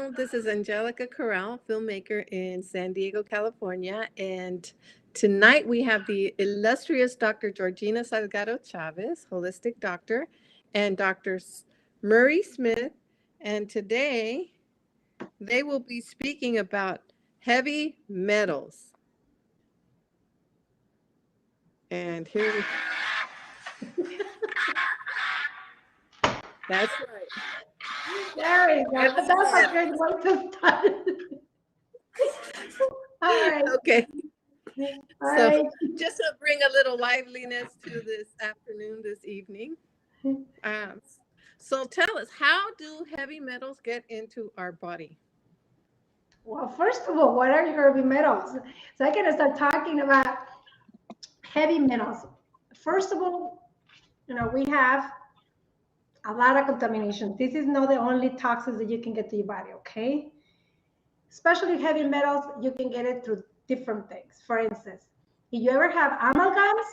Hello, this is Angelica Corral, filmmaker in San Diego, California. And tonight we have the illustrious Dr. Georgina Salgado Chavez, holistic doctor, and Dr. Murray Smith. And today they will be speaking about heavy metals. And here we That's right. There we go. Heavy That's a metals. good way to start. All right. Okay. All So right. just to bring a little liveliness to this afternoon, this evening. Um, so tell us, how do heavy metals get into our body? Well, first of all, what are heavy metals? So I can start talking about heavy metals. First of all, we have a lot of contamination. This is not the only toxins that you can get to your body, okay? Especially heavy metals, you can get it through different things. For instance, if you ever have amalgams,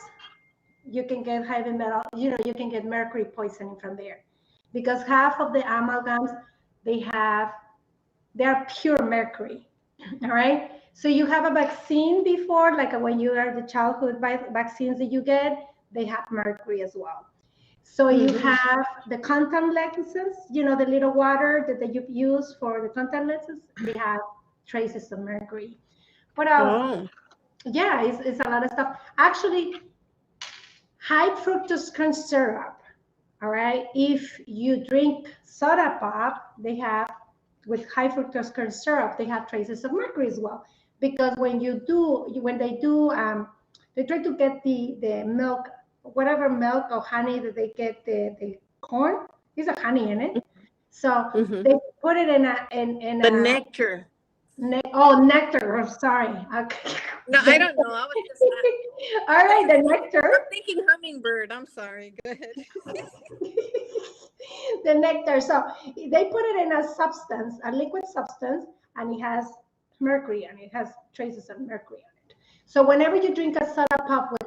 you can get heavy metal, you can get mercury poisoning from there. Because half of the amalgams, they're pure mercury. All right. So you have a vaccine before, like when you are the childhood vaccines that you get, they have mercury as well. So you have the contact lenses, the little water that you use for the contact lenses, they have traces of mercury. What else? Oh, Yeah, it's a lot of stuff. Actually, high fructose corn syrup, all right? If you drink soda pop, with high fructose corn syrup, they have traces of mercury as well. Because when they try to get the milk, whatever milk or honey that they get the corn, there's a honey in it. So hmm, they put it in the a nectar. nectar. Oh, sorry. Okay. No, I don't know. I was just, All right, the nectar. I'm thinking hummingbird. I'm sorry. Go ahead. The nectar. So they put it in a substance, a liquid substance, and it has mercury and it has traces of mercury on it. So whenever you drink a soda pop with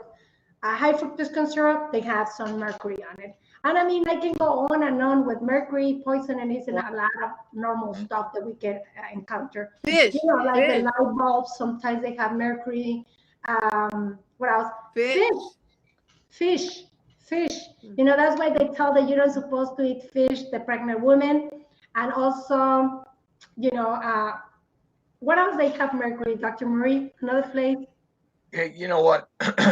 a high fructose corn syrup, they have some mercury on it. And I mean, I can go on and on with mercury poison, and it's in Wow. a lot of normal stuff that we can encounter. Fish, Like the fish, light bulbs, sometimes they have mercury. What else? Fish, fish. fish, fish. That's why they tell that you're not supposed to eat fish, the pregnant women. And also, you know, uh, what else they have mercury, Dr. Marie? Another place? Hey, you know what?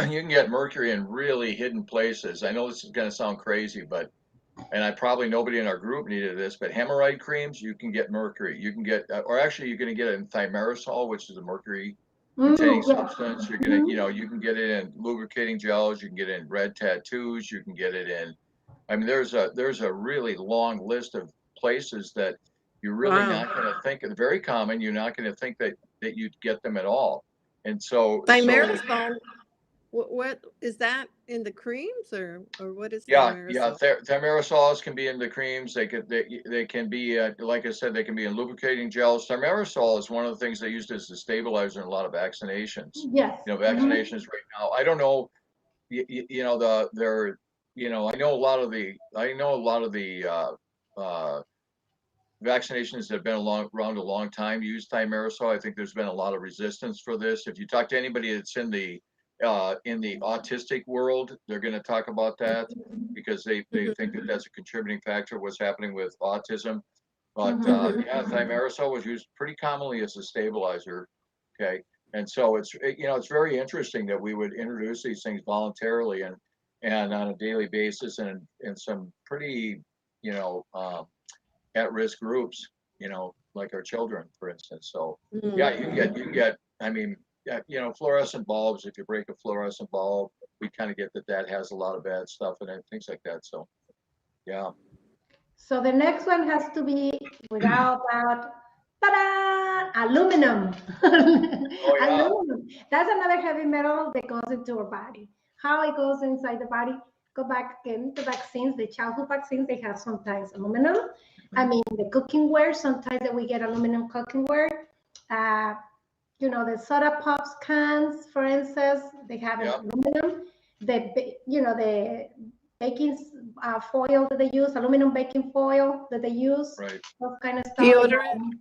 You can get mercury in really hidden places. I know this is going to sound crazy, and I probably nobody in our group needed this, but hemorrhoid creams, you can get mercury. You can get, or actually, you're going to get it in thimerosal, which is a mercury-containing Yeah. substance. You're going to, you can get it in lubricating gels. You can get it in red tattoos. You can get it in. I mean, there's a really long list of places that you're really Wow. not going to think. Very common. You're not going to think that you'd get them at all. And so Thimerosal. What is that in the creams or what is yeah, thimerosal? thimerosols can be in the creams. They can be like I said, they can be in lubricating gels. Thimerosal is one of the things they used as a stabilizer in a lot of vaccinations. Yes. Vaccinations right now. I don't know. I know a lot of the vaccinations that have been around a long time use thimerosal. I think there's been a lot of resistance for this. If you talk to anybody that's in the autistic world, they're going to talk about that because they think that that's a contributing factor of what's happening with autism. But yeah, thimerosal was used pretty commonly as a stabilizer. Okay, and so it's very interesting that we would introduce these things voluntarily and on a daily basis and in some pretty at-risk groups, like our children, for instance. So yeah, you can get. I mean, yeah, fluorescent bulbs. If you break a fluorescent bulb, we kind of get that has a lot of bad stuff in it, things like that. So yeah. So the next one has to be without doubt, ta-da! Aluminum. Oh yeah. Aluminum. That's another heavy metal that goes into our body. How it goes inside the body? Go back again to vaccines, the childhood vaccines, they have sometimes aluminum. I mean, the cooking ware, sometimes that we get aluminum cooking ware. The soda pops cans, for instance, they have Yep. aluminum. The baking foil that they use, aluminum baking foil that they use, Right. those kind of stuff. Deodorant.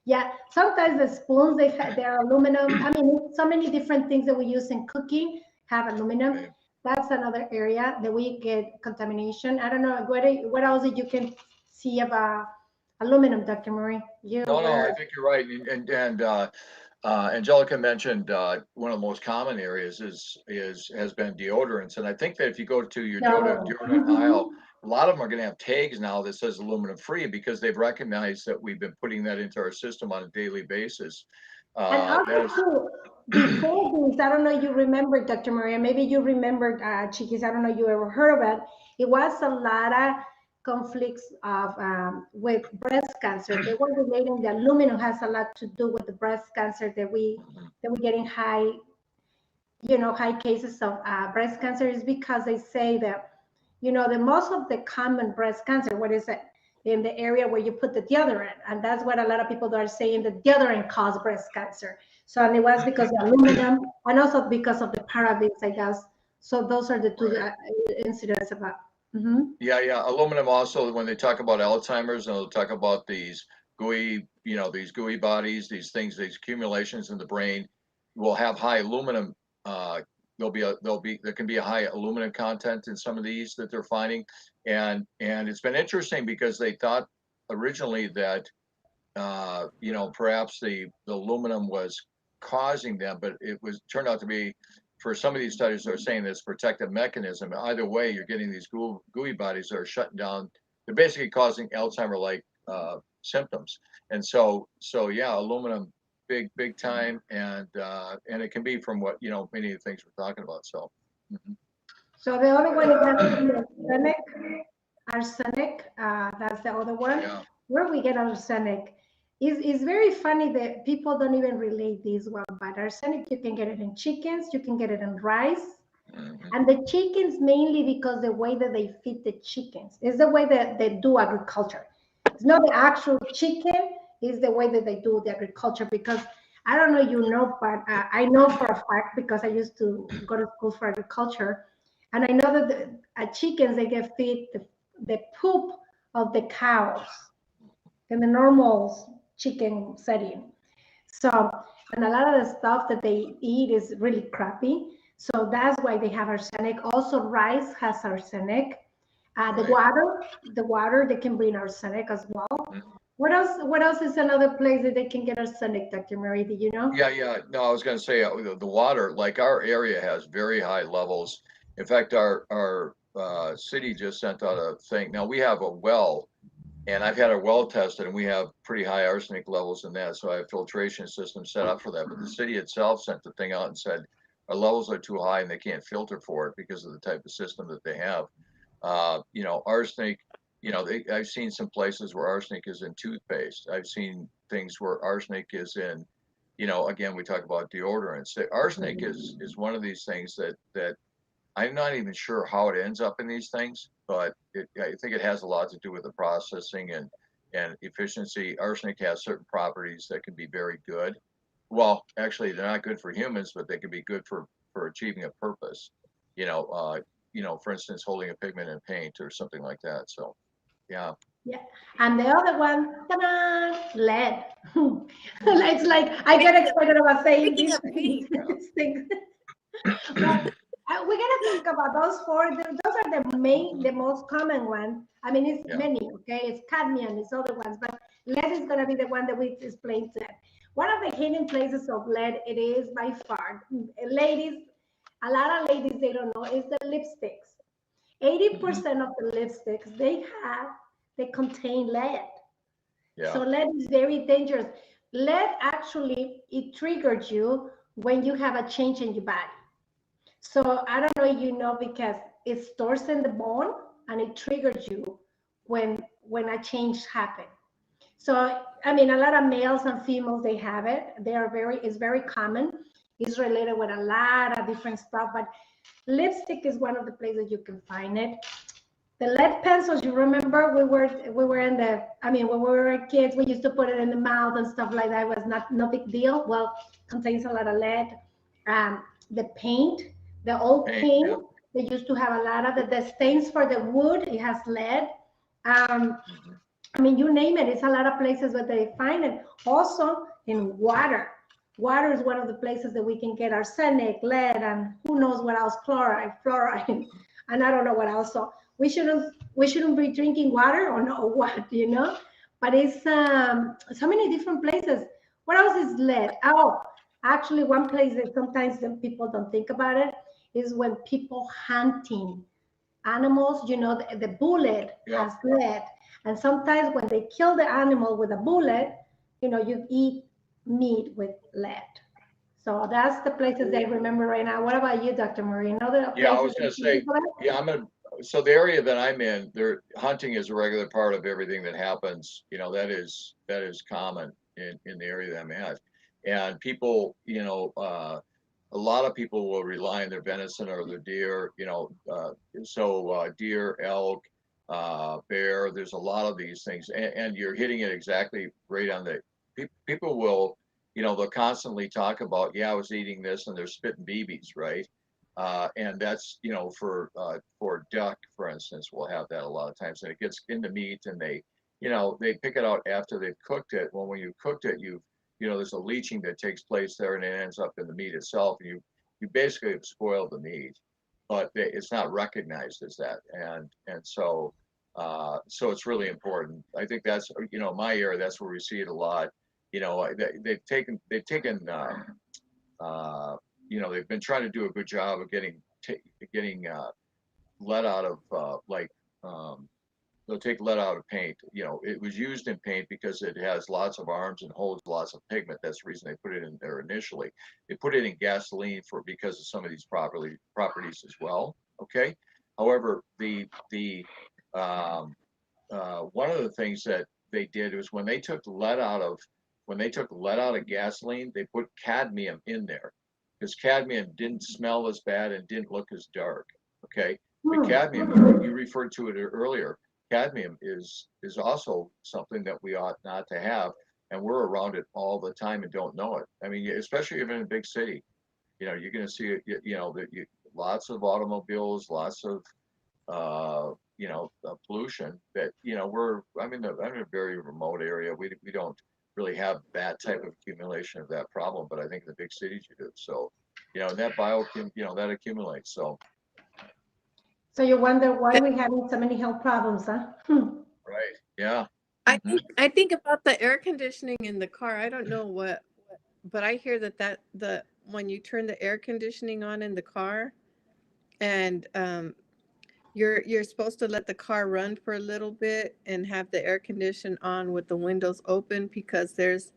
Yeah, sometimes the spoons they're aluminum. I mean, so many different things that we use in cooking have aluminum. Right. That's another area that we get contamination. I don't know what else that you can see about aluminum, Dr. Murray. You No, no, I were think you're right. Angelica mentioned one of the most common areas has been deodorants, and I think that if you go to your no. deodorant aisle, a lot of them are going to have tags now that says aluminum free because they've recognized that we've been putting that into our system on a daily basis. And That also is, too, before this, I don't know you remember, Dr. Maria, maybe you remembered Chiquis, I don't know you ever heard of it. It was a lot of conflicts of with breast cancer. They were relating the aluminum has a lot to do with the breast cancer that we getting high, high cases of breast cancer is because they say that, the most of the common breast cancer, what is it? In the area where you put the deodorant. And that's what a lot of people are saying, the deodorant caused breast cancer. So, and it was because of aluminum and also because of the parabens, I guess. So those are the two right. incidents about. Mhm. Yeah. Aluminum also, when they talk about Alzheimer's, and they'll talk about these these gooey bodies, these things, these accumulations in the brain will have high aluminum. There can be a high aluminum content in some of these that they're finding, and it's been interesting because they thought originally that perhaps the aluminum was causing them, but it was turned out to be, for some of these studies are saying this protective mechanism. Either way, you're getting these gooey bodies that are shutting down. They're basically causing Alzheimer-like symptoms. And so yeah, aluminum, big time, and it can be from what many of the things we're talking about. So. Mhm. So the other one is arsenic. Arsenic, that's the other one. Yeah. Where we get arsenic is very funny that people don't even relate this one. But arsenic, you can get it in chickens, you can get it in rice, Mhm. and the chickens mainly because the way that they feed the chickens is the way that they do agriculture. It's not the actual chicken; it's the way that they do the agriculture. Because I don't know, but I know for a fact because I used to go to school for agriculture, and I know that the chickens they get feed the poop of the cows in the normal chicken setting. So, and a lot of the stuff that they eat is really crappy. So that's why they have arsenic. Also, rice has arsenic. Right. The water, they can bring arsenic as well. Mhm. What else? What else is another place that they can get arsenic, Dr. Mary? Do you know? Yeah. No, I was going to say the water, like our area has very high levels. In fact, our city just sent out a thing. Now we have a well, and I've had our well tested, and we have pretty high arsenic levels in that. So I have filtration systems set up for that. But the city itself sent the thing out and said our levels are too high, and they can't filter for it because of the type of system that they have. Arsenic. I've seen some places where arsenic is in toothpaste. I've seen things where arsenic is in again, we talk about deodorants. The arsenic is one of these things that I'm not even sure how it ends up in these things, but I think it has a lot to do with the processing and efficiency. Arsenic has certain properties that can be very good. Well, actually, they're not good for humans, but they can be good for achieving a purpose. For instance, holding a pigment in paint or something like that. So, yeah. Yeah. And the other one, ta-da, lead. It's like I get excited about saying Speaking this, of paint, this thing. But we're gonna talk about those four. Those are the most common one. I mean, it's Yeah. many. Okay, it's cadmium, it's other ones, but lead is gonna be the one that we explained today. One of the hidden places of lead, it is by far, ladies. A lot of ladies they don't know is the lipsticks. Mhm. 80% of the lipsticks they contain lead. Yeah. So lead is very dangerous. Lead actually it triggers you when you have a change in your body. So I don't know, because it stores in the bone and it triggers you when a change happens. So I mean, a lot of males and females they have it. It's very common. It's related with a lot of different stuff, but lipstick is one of the places you can find it. The lead pencils, you remember we were in the, I mean, when we were kids, we used to put it in the mouth and stuff like that. It was not no big deal. Well, contains a lot of lead. The paint, the old Paint. paint, Yeah. they used to have a lot of the stains for the wood. It has lead. Um, Mhm. I mean, you name it, it's a lot of places where they find it. Also in water. Water is one of the places that we can get arsenic, lead, and who knows what else, chloride, fluoride, and I don't know what else. So we shouldn't be drinking water or no what, you know? But it's so many different places. What else is lead? Oh, actually, one place that sometimes the people don't think about it is when people hunting animals, you know, the bullet has lead. And sometimes when they kill the animal with a bullet, you know, you eat meat with lead. So that's the places I remember right now. What about you, Dr. Marie? Other Yeah, I places was gonna that you say, think about? yeah, so the area that I'm in, there, hunting is a regular part of everything that happens, you know, that is common in the area that I'm at. And people, you know, a lot of people will rely on their venison or their deer, you know, deer, elk, bear, there's a lot of these things, and you're hitting it exactly right on the, people will, you know, they'll constantly talk about, yeah, I was eating this, and they're spitting BBs, right? And that's, you know, for duck, for instance, we'll have that a lot of times, and it gets into meat, and they, you know, they pick it out after they've cooked it. Well, when you cooked it, you know, there's a leaching that takes place there, and it ends up in the meat itself. And you basically have spoiled the meat, but it's not recognized as that, and so it's really important. I think that's, you know, my area, that's where we see it a lot. You know, they've taken you know, they've been trying to do a good job of getting lead out of they'll take lead out of paint. You know, it was used in paint because it has lots of arms and holds lots of pigment. That's the reason they put it in there initially. They put it in gasoline because of some of these properties as well. Okay. However, one of the things that they did was when they took lead out of gasoline, they put cadmium in there because cadmium didn't smell as bad and didn't look as dark. Okay. But cadmium, you referred to it earlier. Cadmium is also something that we ought not to have, and we're around it all the time and don't know it. I mean, especially even in a big city, you know, you're going to see it. You know, lots of automobiles, lots of you know, pollution. That, you know, I'm in a very remote area. We don't really have that type of accumulation of that problem, but I think the big cities you do. So, you know, and that you know, that accumulates. So you wonder why we're having so many health problems, huh? Right. Yeah. I think about the air conditioning in the car. I don't know what but I hear that the when you turn the air conditioning on in the car, and you're supposed to let the car run for a little bit and have the air condition on with the windows open, because there's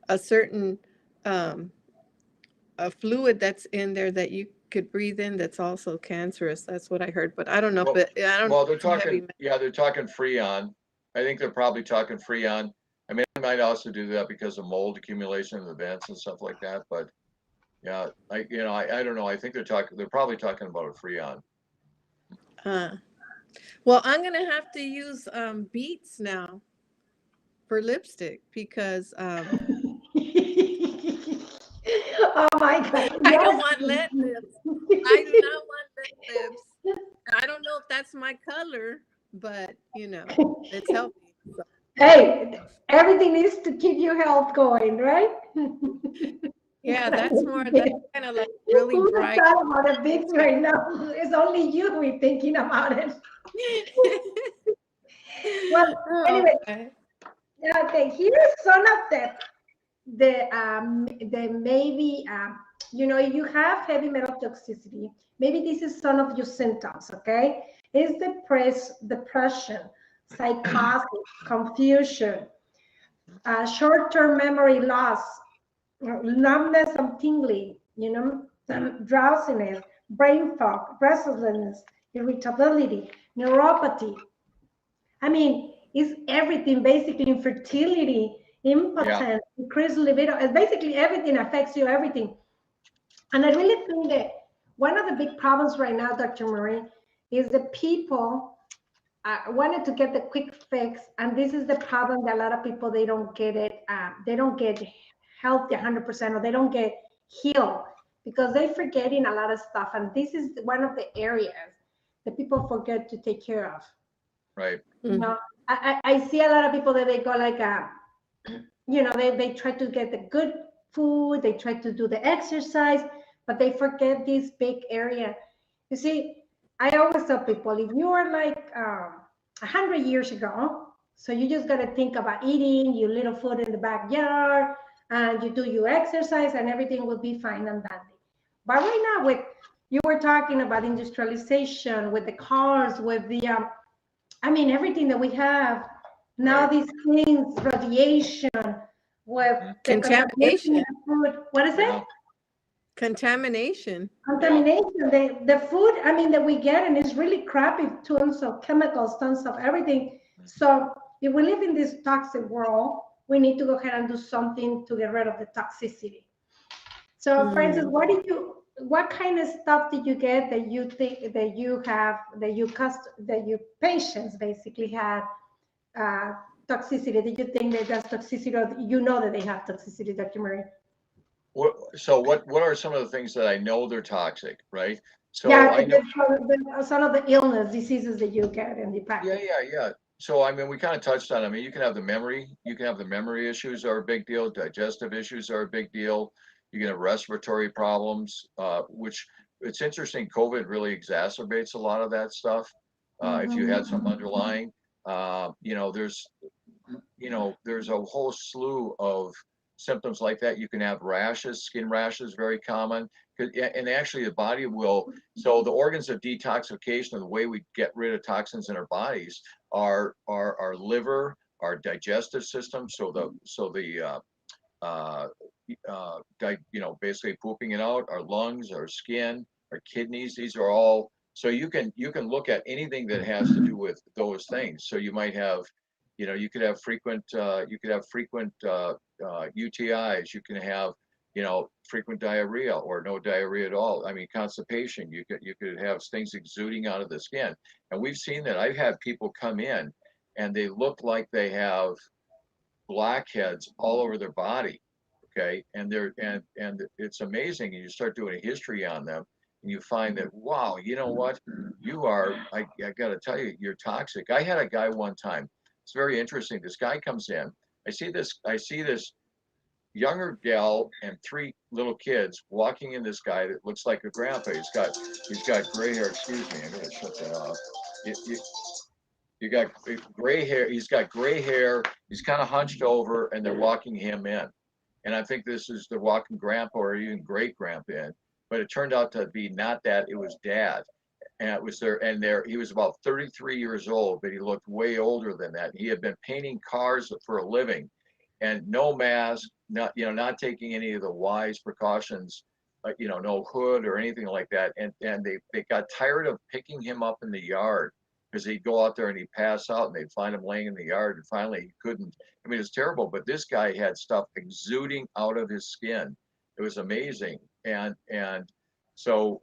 a certain a fluid that's in there that you could breathe in that's also cancerous. That's what I heard, but I don't know if I don't Well, know they're if heavy talking, yeah, they're talking Freon. I think they're probably talking Freon. I mean, they might also do that because of mold accumulation in the vents and stuff like that. But yeah, I don't know. I think they're probably talking about a Freon. Well, I'm gonna have to use Beats now for lipstick because Oh my God. I Yes. don't want lead lips. I do not want lead lips. I don't know if that's my color, but you know, it's healthy. So. Hey, everything needs to keep your health going, right? Yeah, that's kind of like really Who bright. thought about the bigs right now? It's only you we're thinking about it. Well, Oh, anyway, okay. okay, here's some of the maybe you know, you have heavy metal toxicity. Maybe this is some of your symptoms. Okay, is depression, psychosis, confusion, short-term memory loss, numbness and tingling, you know, drowsiness, brain fog, restlessness, irritability, neuropathy. I mean, it's everything, basically infertility, impotence, increased libido. It's basically everything affects you, everything. And I really think that one of the big problems right now, Dr. Marie, is the people wanted to get the quick fix. And this is the problem that a lot of people, they don't get it. They don't get healthy 100%, or they don't get healed because they're forgetting a lot of stuff. And this is one of the areas that people forget to take care of. Right. You know, I see a lot of people that they go like, they try to get the good food, they try to do the exercise, but they forget this big area. You see, I always tell people, if you are like 100 years ago, so you just got to think about eating your little food in the backyard, and you do your exercise, and everything will be fine and dandy. But right now, with you were talking about industrialization, with the cars, with the everything that we have now, Right. these things, radiation, with the contamination in Contamination. the food. What is Yeah. it? Contamination. Contamination. The food, that we get, and it's really crappy, tons of chemicals, tons of everything. So if we live in this toxic world, we need to go ahead and do something to get rid of the toxicity. So, for instance, what kind of stuff did you get that you think that you have, that your patients basically had toxicity? Did you think that that's toxicity, or you know that they have toxicity, Dr. Murray? So what are some of the things that I know they're toxic, right? So Yeah, I know. some of the diseases that you get in the practice. Yeah. So I mean, we kind of touched on. I mean, you can have the memory issues are a big deal. Digestive issues are a big deal. You can have respiratory problems, which it's interesting. COVID really exacerbates a lot of that stuff. If you had some underlying, there's a whole slew of symptoms like that. You can have rashes, skin rashes, very common. And actually the body will, so the organs of detoxification, of the way we get rid of toxins in our bodies, are our liver, our digestive system. Basically pooping it out, our lungs, our skin, our kidneys. These are all, so you can look at anything that has to do with those things. So you might have, you could have frequent UTIs. You can have, frequent diarrhea or no diarrhea at all. I mean, constipation. You could have things exuding out of the skin, and we've seen that. I've had people come in, and they look like they have blackheads all over their body. Okay, and it's amazing. And you start doing a history on them, and you find that, wow, you know what, you are. I got to tell you, you're toxic. I had a guy one time. It's very interesting. This guy comes in. I see this younger gal and three little kids walking in, this guy that looks like a grandpa. He's got gray hair. Excuse me, I'm gonna shut that off. You got gray hair. He's got gray hair. He's kind of hunched over, and they're walking him in. And I think this is the walking grandpa or even great grandpa in. But it turned out to be not that. It was dad. And it was he was about 33 years old, but he looked way older than that. He had been painting cars for a living, and no mask, not taking any of the wise precautions, like, no hood or anything like that. And they got tired of picking him up in the yard, because he'd go out there and he'd pass out, and they'd find him laying in the yard, and finally he couldn't. I mean, it's terrible, but this guy had stuff exuding out of his skin. It was amazing. And so,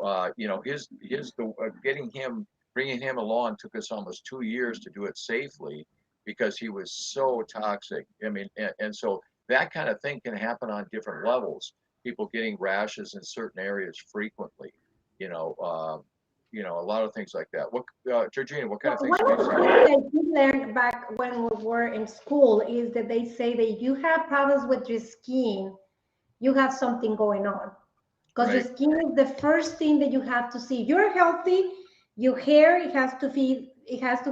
bringing him along took us almost 2 years to do it safely, because he was so toxic. I mean, and so that kind of thing can happen on different levels. People getting rashes in certain areas frequently, a lot of things like that. What, Georgina, what kind of things have you seen? One of the things that we learned back when we were in school is that they say that you have problems with your skin, you have something going on. Because your skin is the first thing that you have to see. If you're healthy, your hair, it has to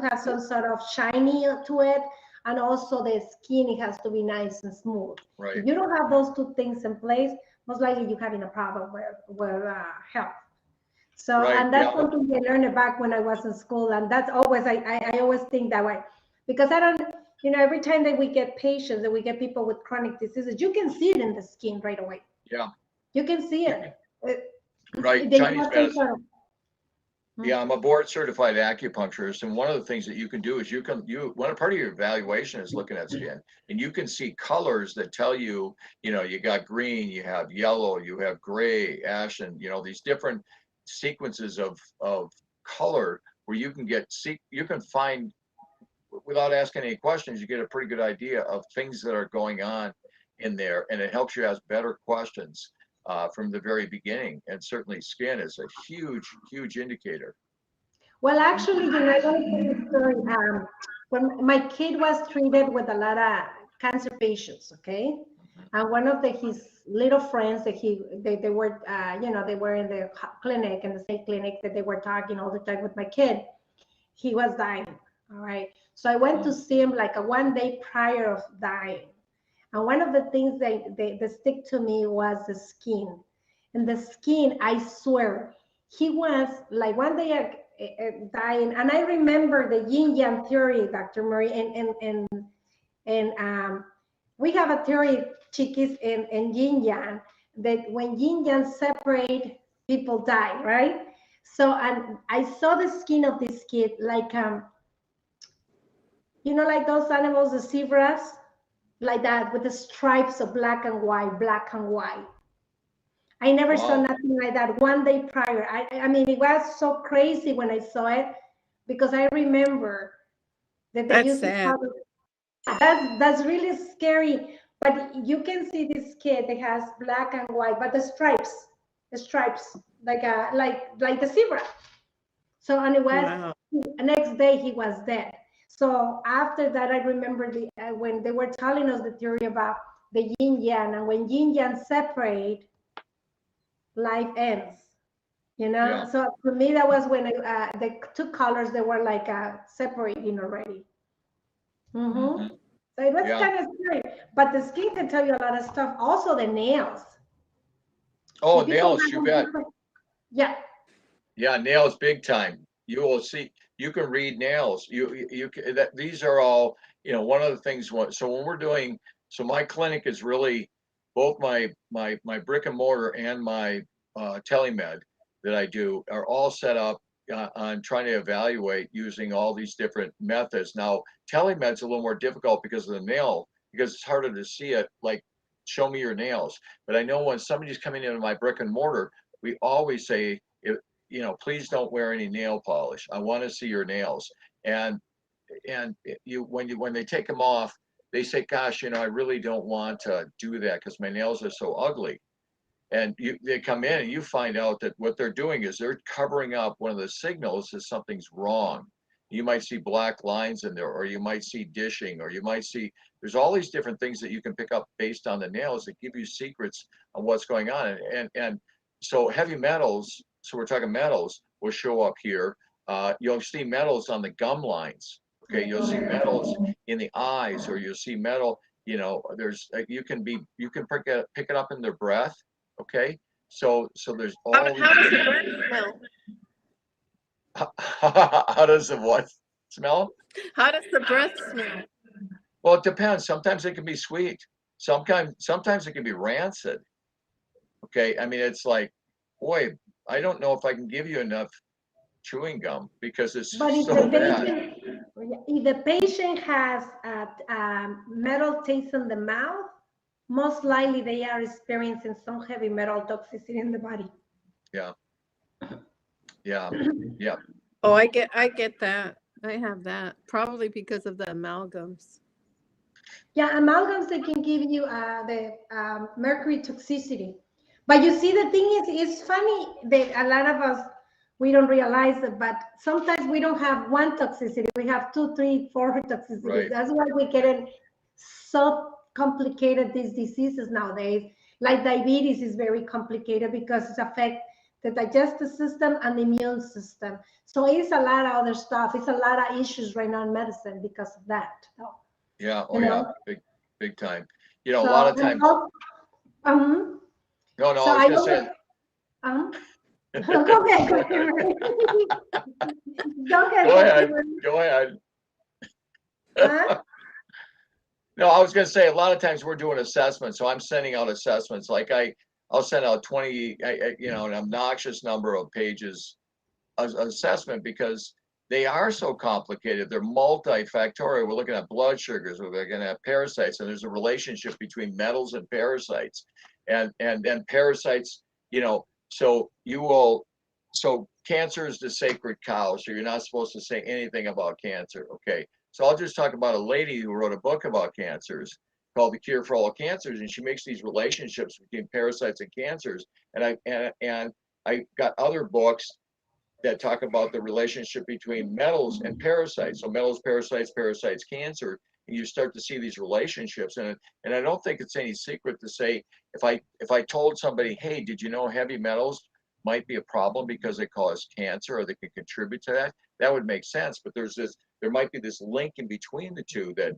have some sort of shiny to it, and also the skin, it has to be nice and smooth. Right. If you don't have those two things in place, most likely you're having a problem with health. So, and that's something I learned back when I was in school, and that's always, I always think that way, because I don't, every time that we get patients, that we get people with chronic diseases, you can see it in the skin right away. Yeah. You can see it. Right, Chinese medicine. Yeah, I'm a board certified acupuncturist, and one of the things that you can do is one part of your evaluation is looking at skin, and you can see colors that tell you, you got green, you have yellow, you have gray, ashen, these different sequences of color, where you can find, without asking any questions, you get a pretty good idea of things that are going on in there, and it helps you ask better questions from the very beginning. And certainly skin is a huge indicator. Well, actually, I want to tell you a story. when my kid was treated with a lot of cancer patients, okay? And one of his little friends that they were, they were in the clinic, in the same clinic that they were talking all the time with my kid. He was dying, all right? So I went to see him like 1 day prior of dying. And one of the things that stick to me was the skin. And the skin, I swear, he was like 1 day dying. And I remember the yin yang theory, Dr. Murray, and we have a theory, chiquis, in yin yang, that when yin yang separate, people die, right? So, and I saw the skin of this kid like, like those animals, the zebras, like that, with the stripes of black and white, black and white. I never saw nothing like that 1 day prior. I mean, it was so crazy when I saw it, because I remember that they used to have it. That's really scary. But you can see this kid that has black and white, but the stripes, like the zebra. So, and it was the next day he was dead. So after that, I remember when they were telling us the theory about the yin yang, and when yin yang separate, life ends. Yeah. So for me, that was when the two colors, they were like separating already. So it was kind of scary. But the skin can tell you a lot of stuff. Also the nails. Oh, nails, you bet. Yeah. Yeah, nails, big time. You will see. You can read nails. These are all, one of the things. So when we're doing, so my clinic is really both my brick and mortar and my telemed that I do are all set up on trying to evaluate using all these different methods. Now, telemed's a little more difficult because of the nail, because it's harder to see it. Like, show me your nails. But I know when somebody's coming into my brick and mortar, we always say, please don't wear any nail polish. I want to see your nails. And when they take them off, they say, gosh, I really don't want to do that because my nails are so ugly. And they come in and you find out that what they're doing is they're covering up one of the signals that something's wrong. You might see black lines in there, or you might see dishing, or you might see, there's all these different things that you can pick up based on the nails that give you secrets on what's going on. And so heavy metals, so we're talking metals, will show up here. You'll see metals on the gum lines. Okay, you'll see metals in the eyes, or you'll see metal, there's, you can pick it up in their breath. Okay, so there's all. How does the breath smell? How does the what smell? How does the breath smell? Well, it depends. Sometimes it can be sweet. Sometimes it can be rancid. Okay, I mean, it's like, boy, I don't know if I can give you enough chewing gum because it's so bad. If the patient has a metal taste in the mouth, most likely they are experiencing some heavy metal toxicity in the body. Yeah. Yeah. Yeah. Oh, I get that. I have that probably because of the amalgams. Yeah, amalgams, they can give you the mercury toxicity. But you see, the thing is, it's funny that a lot of us, we don't realize it, but sometimes we don't have one toxicity. We have 2, 3, 4 toxicities. Right. That's why we get it so complicated, these diseases nowadays. Like diabetes is very complicated because it affects the digestive system and the immune system. So it's a lot of other stuff. It's a lot of issues right now in medicine because of that. Yeah. Oh, yeah. Big time. A So, lot of times. No, so I was going to say. Go ahead. Go ahead. Huh? No, I was going to say a lot of times we're doing assessments. So I'm sending out assessments. Like I'll send out 20, an obnoxious number of pages of assessment because they are so complicated. They're multifactorial. We're looking at blood sugars. We're looking at parasites, and there's a relationship between metals and parasites, and then parasites. So cancer is the sacred cow. So you're not supposed to say anything about cancer. Okay. So I'll just talk about a lady who wrote a book about cancers called The Cure for All Cancers, and she makes these relationships between parasites and cancers. And I got other books that talk about the relationship between metals and parasites. So metals, parasites, cancer, and you start to see these relationships. And I don't think it's any secret to say, if I told somebody, hey, did you know heavy metals might be a problem because they cause cancer or they can contribute to that, that would make sense. But there might be this link in between the two that,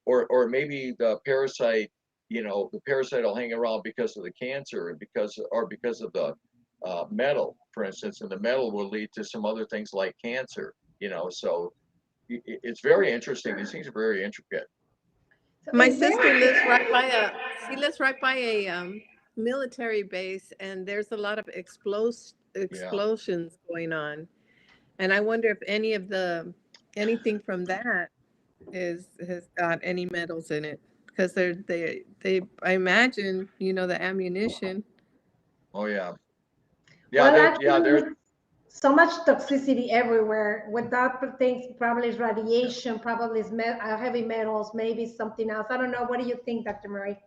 or maybe the parasite, the parasite will hang around because of the cancer and because of the metal, for instance, and the metal will lead to some other things like cancer, so it's very interesting. These things are very intricate. So My it's sister very, lives right by she lives right by a military base, and there's a lot of Yeah. explosions going on. And I wonder if anything from that has got any metals in it, because they I imagine, the ammunition. Oh yeah. Yeah, well, there's actually, so much toxicity everywhere. What that pertains probably is radiation, probably is heavy metals, maybe something else. I don't know. What do you think, Dr. Murray?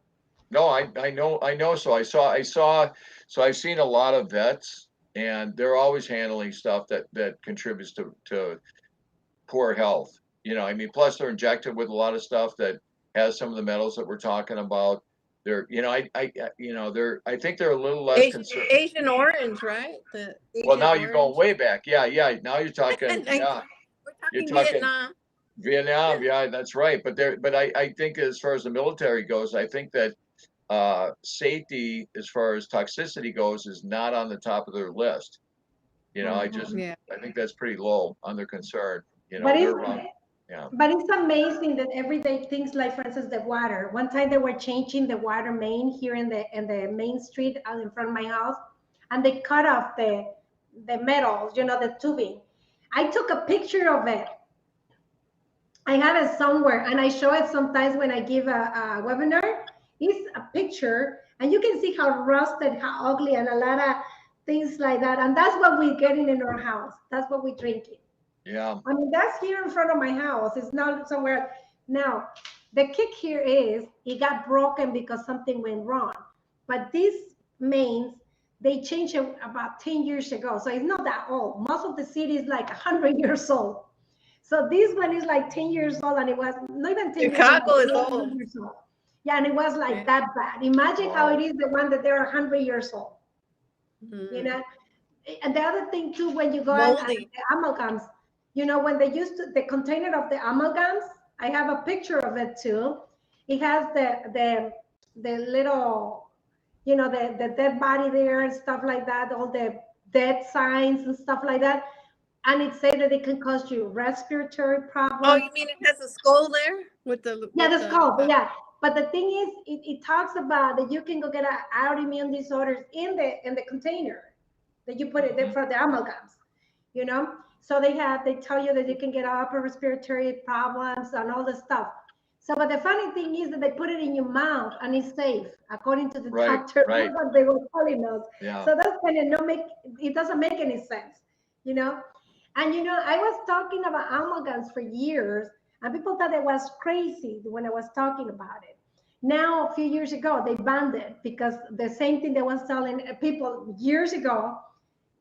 no, I know. So so I've seen a lot of vets, and they're always handling stuff that contributes to poor health. I mean, plus they're injected with a lot of stuff that has some of the metals that we're talking about. They're, I think they're a little less concerned. Agent Orange, right? The Well, Agent now you're going Orange. way back. Yeah, yeah. Now you're talking, yeah, We're you're talking talking Vietnam. Vietnam. Yeah, that's right. But I think as far as the military goes, I think that safety as far as toxicity goes is not on the top of their list. Mhm. Yeah. I think that's pretty low on their concern. But They're it's around. Yeah. but it's amazing that everyday things like, for instance, the water. One time they were changing the water main here in the main street out in front of my house, and they cut off the metals, the tubing. I took a picture of it. I have it somewhere, and I show it sometimes when I give a webinar. It's a picture, and you can see how rusted, how ugly, and a lot of things like that. And that's what we're getting in our house. That's what we're drinking. Yeah. I mean, that's here in front of my house. It's not somewhere. Now, the kick here is it got broken because something went wrong. But these mains, they changed it about 10 years ago. So it's not that old. Most of the city is like 100 years old. So this one is like 10 years old, and it was not even 10 years old, Chicago is 11 old. years old. Yeah, and it was like Yeah. that bad. Imagine how Wow. it is the one that they're 100 years old. You Mhm. know, and the other thing too, when you go and Moldy. the amalgams, when they used to the container of the amalgams, I have a picture of it too. It has the little, the dead body there and stuff like that, all the dead signs and stuff like that. And it said that it can cause you respiratory Oh, problems. you mean it has a skull there with the Yeah, with that's the called. But yeah, but the thing is, it talks about that you can go get autoimmune disorders in the container that you put it there for the amalgams. So they tell you that you can get upper respiratory problems and all this stuff. So, but the funny thing is that they put it in your mouth and it's safe, according to the Right. doctor. Right. What they were telling us. Yeah. So that's kind of no make. It doesn't make any sense, you know. And I was talking about amalgams for years, and people thought it was crazy when I was talking about it. Now, a few years ago, they banned it because the same thing they was telling people years ago,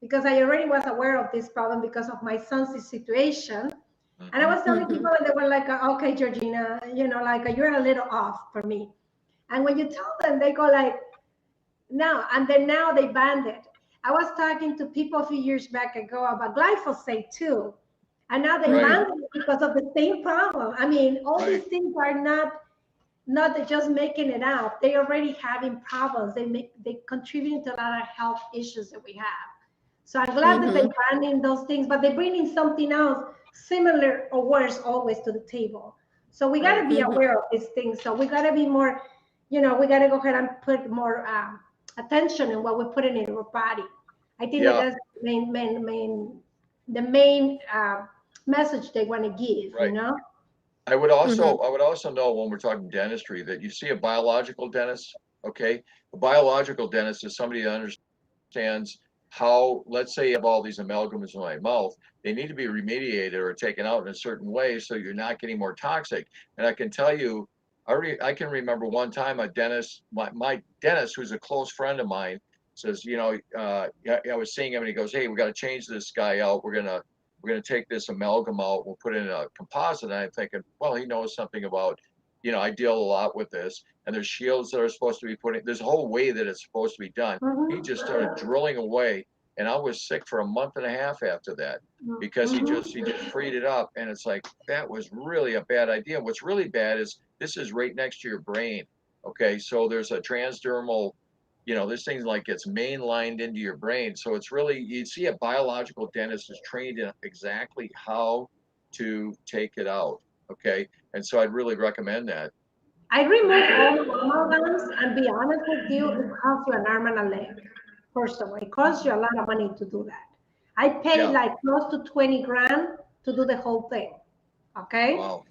because I already was aware of this problem because of my son's situation. And I Mhm. was telling Mhm. people, and they were like, okay, Georgina, you're a little off for me. And when you tell them, they go like, no. And then now they banned it. I was talking to people a few years back ago about glyphosate too. And now they Right. banned it because of the same problem. I mean, all these Right. things are not just making it out. They already having problems. They contribute to a lot of health issues that we have. So I'm glad that they're Mhm. banning those things, but they're bringing something else similar or worse always to the table. So we got Right. to be Mhm. aware of these things. So we got to be more, we got to go ahead and put more attention in what we're putting in our body. I think that Yeah. that's the main message they want to give. Right. I Mhm. would also know when we're talking dentistry that you see a biological dentist, okay? A biological dentist is somebody that understands how, let's say you have all these amalgams in my mouth, they need to be remediated or taken out in a certain way so you're not getting more toxic. And I can tell you, I can remember one time a dentist, my dentist, who's a close friend of mine, says, I was seeing him and he goes, hey, we got to change this guy out. We're gonna take this amalgam out. We'll put in a composite. And I'm thinking, well, he knows something about, I deal a lot with this. And there's shields that are supposed to be there's a whole way that it's supposed to be done. He just started drilling away, and I was sick for a month and a half after that because he just freed it up. And it's like, that was really a bad idea. What's really bad is this is right next to your brain. Okay, so there's a transdermal, this thing like gets mainlined into your brain. So it's really, you see a biological dentist is trained in exactly how to take it out. Okay, and so I'd really recommend that. I remove all the amalgams, and be honest with you, it costs you an arm and a leg. First of all, it costs you a lot of money to do that. I paid like close to 20 grand to do the whole thing. Okay. Wow.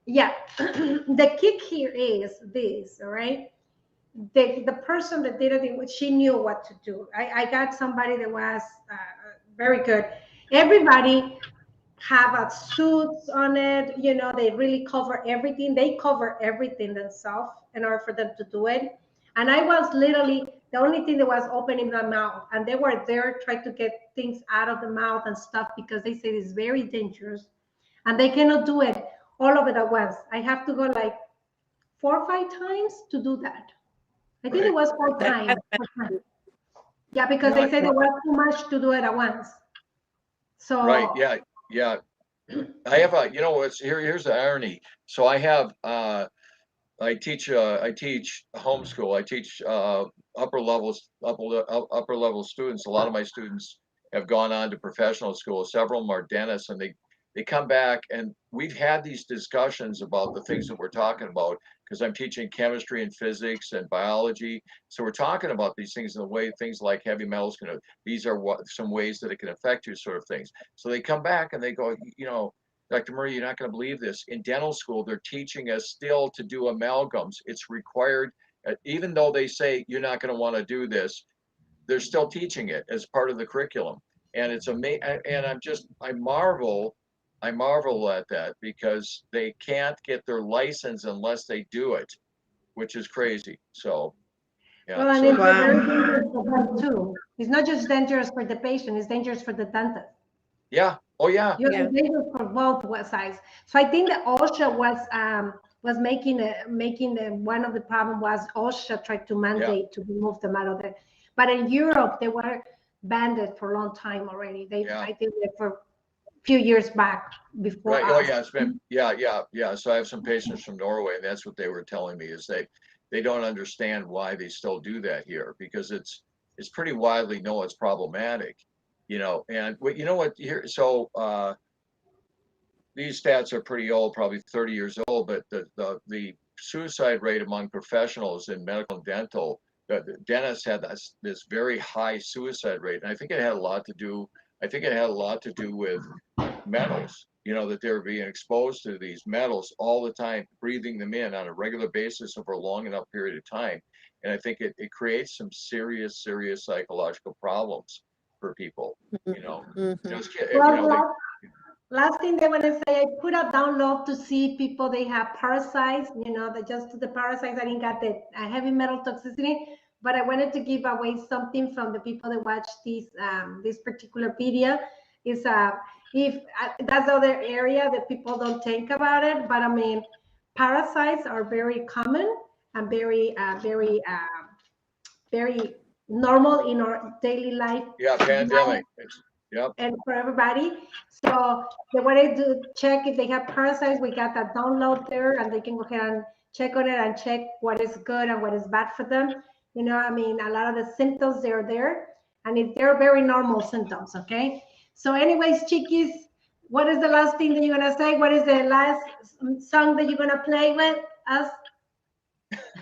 Yeah. The kick here is this, all right? The person that did it, she knew what to do. I got somebody that was very good. Everybody have suits on it, they really cover everything. They cover everything themselves in order for them to do it. And I was literally the only thing that was opening my mouth, and they were there trying to get things out of the mouth and stuff, because they said it's very dangerous and they cannot do it all of it at once. I have to go like 4 or 5 times to do that. I think it was 4 times. Yeah, because they said it was too much to do it at once. So right, yeah. I have here's the irony. So I have I teach homeschool. I teach upper level students. A lot of my students have gone on to professional school. Several of them are dentists, and they come back, and we've had these discussions about the things that we're talking about, because I'm teaching chemistry and physics and biology. So we're talking about these things in the way things like heavy metals these are some ways that it can affect you, sort of things. So they come back and they go, Dr. Murray, you're not going to believe this. In dental school, they're teaching us still to do amalgams. It's required, even though they say you're not going to want to do this, they're still teaching it as part of the curriculum. And it's amazing. And I marvel at that, because they can't get their license unless they do it, which is crazy. So, yeah. well, and it's very dangerous for them too. It's not just dangerous for the patient; it's dangerous for the dentist. Yeah. Oh, yeah. It's dangerous for both sides. So I think that OSHA was making one of the problem was OSHA tried to mandate to remove them out of there. But in Europe, they were banned it for a long time already. I think for a few years back before. Right. Oh, yeah. It's been yeah. So I have some patients from Norway, and that's what they were telling me, is they don't understand why they still do that here, because it's pretty widely known it's problematic. And what here, so these stats are pretty old, probably 30 years old, but the suicide rate among professionals in medical and dental, the dentists had this very high suicide rate. And I think it had a lot to do with metals, that they're being exposed to these metals all the time, breathing them in on a regular basis over a long enough period of time. And I think it creates some serious psychological problems for people, Just last thing they want to say, I put a download to see people, they have parasites, just the parasites. I didn't get the heavy metal toxicity, but I wanted to give away something from the people that watch this particular video. Is if that's the other area that people don't think about it, but I mean, parasites are very common and very normal in our daily life. Yeah, pandemic. Yep. And for everybody. So they wanted to check if they have parasites. We got that download there, and they can go ahead and check on it and check what is good and what is bad for them. A lot of the symptoms, they're there, and they're very normal symptoms, okay? So anyways, Chiquis, what is the last thing that you're going to say? What is the last song that you're going to play with us?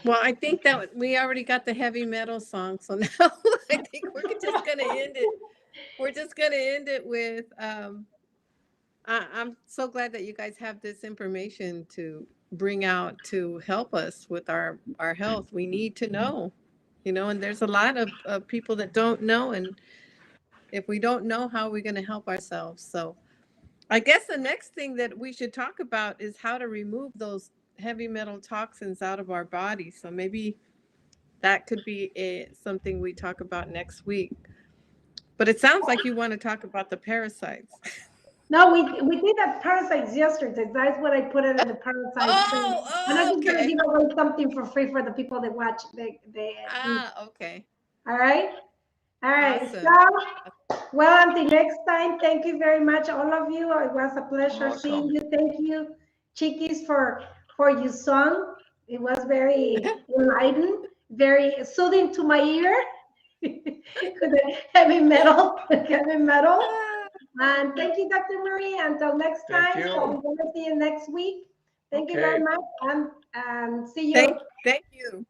Well, I think that we already got the heavy metal song, so now I think we're just going to end it. We're just going to end it with, I'm so glad that you guys have this information to bring out to help us with our health. We need to know, and there's a lot of people that don't know. And if we don't know, how are we going to help ourselves? So I guess the next thing that we should talk about is how to remove those heavy metal toxins out of our body. So maybe that could be something we talk about next week. But it sounds like you want to talk about the parasites. No, we did the parasites yesterday. That's what I put it in the parasites thing. And I'm just gonna Okay. give away something for free for the people that watch Okay. all right. All right. Awesome. So, well, until next time, thank you very much, all of you. It was a pleasure seeing Awesome. you. Thank you, Chiquis, for your song. It was very enlightening, very soothing to my ear. The heavy metal, heavy metal. And thank you, Dr. Marie. Until next Thank time. So you. we're going to see you next week. Thank you Okay. very much. And see you. Thank you.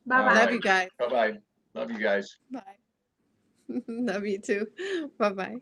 Bye All bye. Love right. you guys. Bye-bye. Love you guys. Bye. Love you too. Bye bye.